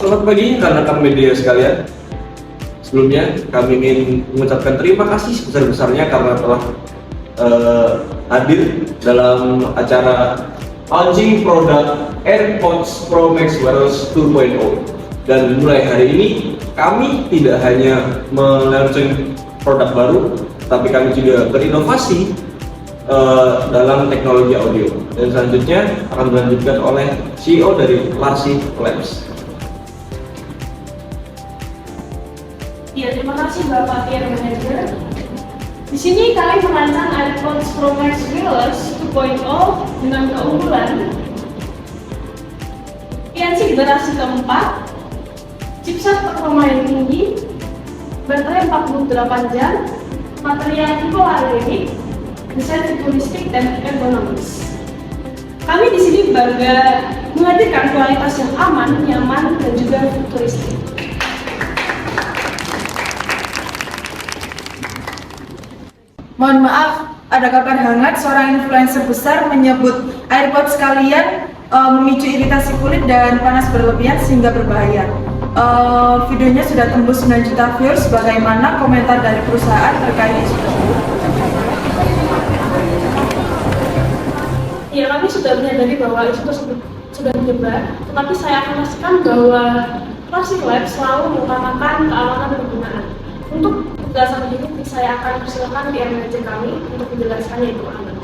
Selamat pagi rekan-rekan media sekalian. Sebelumnya kami ingin mengucapkan terima kasih sebesar-besarnya karena telah hadir dalam acara launching produk AirPods Pro Max Wireless 2.0. Dan mulai hari ini kami tidak hanya melaunching produk baru, tapi kami juga berinovasi dalam teknologi audio. Dan selanjutnya akan dilanjutkan oleh CEO dari Larsi Labs. Ya, terima kasih Bapak Peer Manager. Di sini kami merancang AirPods Pro Max Wireless 2.0 dengan keunggulan ANC generasi keempat, chipset performa yang tinggi, baterai 48 jam, material tipe acrylic, desain futuristik dan ergonomis. Kami di sini bangga menghadirkan kualitas yang aman, nyaman, dan juga futuristik. Mohon maaf, ada kabar hangat seorang influencer besar menyebut AirPods kalian memicu iritasi kulit dan panas berlebihan sehingga berbahaya. Videonya sudah tembus 9 juta views. Bagaimana komentar dari perusahaan terkait isu tersebut? Ya, kami sudah menyadari bahwa isu tersebut sudah menyebar, tetapi saya akan pastikan bahwa Larsi Labs selalu mengutamakan keamanan penggunaan. Untuk penjelasan ini, saya akan persilakan PR manager kami untuk menjelaskannya itu aman.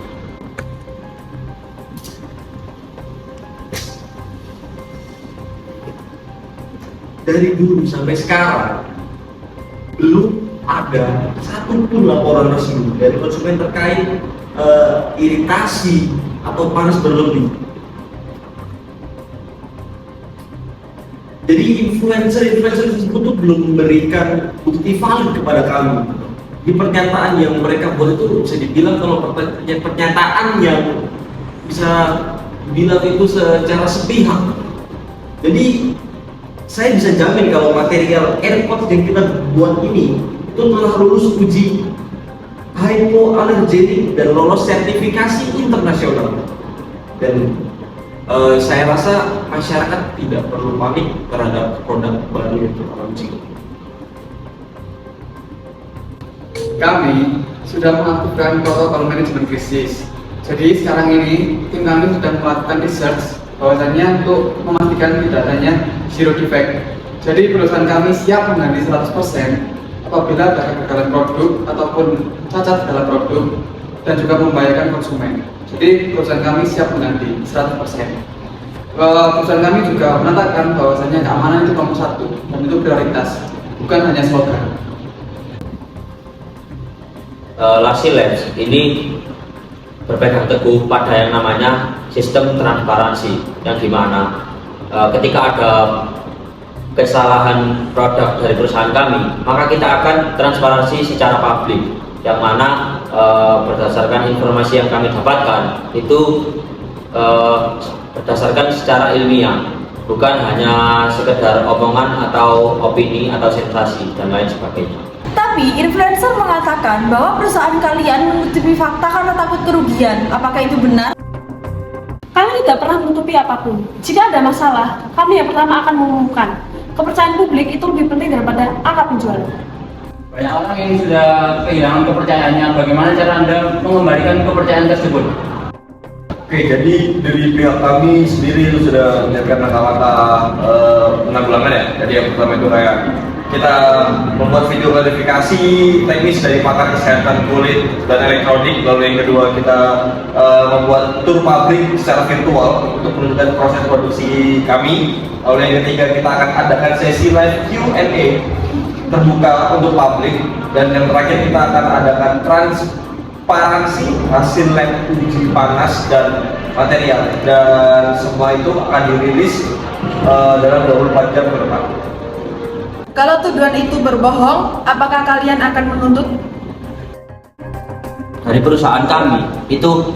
Dari dulu sampai sekarang belum ada satupun laporan resmi dari konsumen terkait iritasi atau panas berlebih. Jadi influencer tersebut tuh belum memberikan bukti valid kepada kami. Di pernyataan yang mereka buat itu bisa dibilang kalau pernyataan yang bisa dibilang itu secara sepihak. Jadi saya bisa jamin kalau material AirPods yang kita buat ini itu telah lulus uji hypoallergenic dan lolos sertifikasi internasional. Dan saya rasa masyarakat tidak perlu panik terhadap produk baru yang kita launching. Kami sudah melakukan protokol manajemen krisis. Jadi sekarang ini tim kami sudah melakukan research bahwasannya untuk memastikan tidak adanya zero defect. Jadi perusahaan kami siap mengganti 100% apabila ada kegagalan produk ataupun cacat dalam produk dan juga membahayakan konsumen. Jadi perusahaan kami siap mengganti 100%. Perusahaan kami juga menetapkan bahwasannya keamanan itu nomor 1 dan itu prioritas, bukan hanya slogan. Larsi Labs ini berpegang teguh pada yang namanya sistem transparansi, yang dimana ketika ada kesalahan produk dari perusahaan kami, maka kita akan transparansi secara publik, yang mana berdasarkan informasi yang kami dapatkan itu berdasarkan secara ilmiah, bukan hanya sekedar omongan atau opini atau sensasi dan lain sebagainya. Tapi influencer mengatakan bahwa perusahaan kalian menutupi fakta karena takut kerugian. Apakah itu benar? Kami tidak pernah menutupi apapun. Jika ada masalah, kami yang pertama akan mengumumkan. Kepercayaan publik itu lebih penting daripada angka penjualan. Banyak orang yang sudah kehilangan kepercayaannya. Bagaimana cara Anda mengembalikan kepercayaan tersebut? Oke, jadi dari pihak kami sendiri sudah menyiapkan langkah-langkah penanggulangan ya. Jadi yang pertama itu kayak kita membuat video klarifikasi teknis dari pakar kesehatan kulit dan elektronik. Lalu yang kedua kita membuat tur pabrik secara virtual untuk menunjukkan proses produksi kami. Lalu yang ketiga kita akan adakan sesi live Q&A terbuka untuk publik. Dan yang terakhir kita akan adakan transparansi hasil lab uji panas dan material. Dan semua itu akan dirilis dalam 24 jam ke depan. Kalau tuduhan itu berbohong, apakah kalian akan menuntut? Dari perusahaan kami itu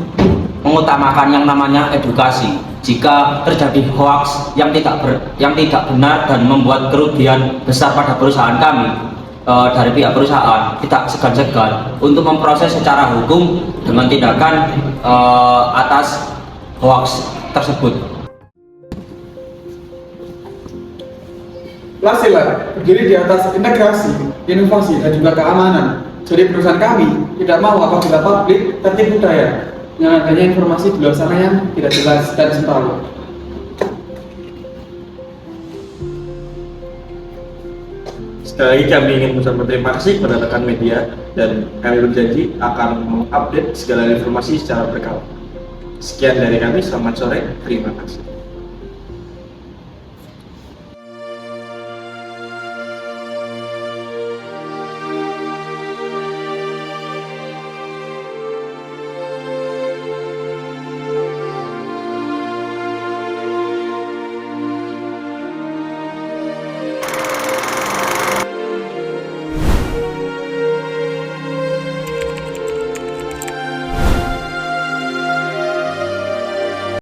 mengutamakan yang namanya edukasi. Jika terjadi hoaks yang tidak benar dan membuat kerugian besar pada perusahaan kami, dari pihak perusahaan tidak segan-segan untuk memproses secara hukum dengan tindakan atas hoaks tersebut. Lasela berdiri di atas integrasi, inovasi, dan juga keamanan. Jadi perusahaan kami tidak mau apabila publik tertipu daya yang adanya informasi di luar sana yang tidak jelas dan sembrono. Sekali lagi kami ingin mengucapkan terima kasih kepada rekan media dan kami berjanji akan mengupdate segala informasi secara berkala. Sekian dari kami, selamat sore, terima kasih.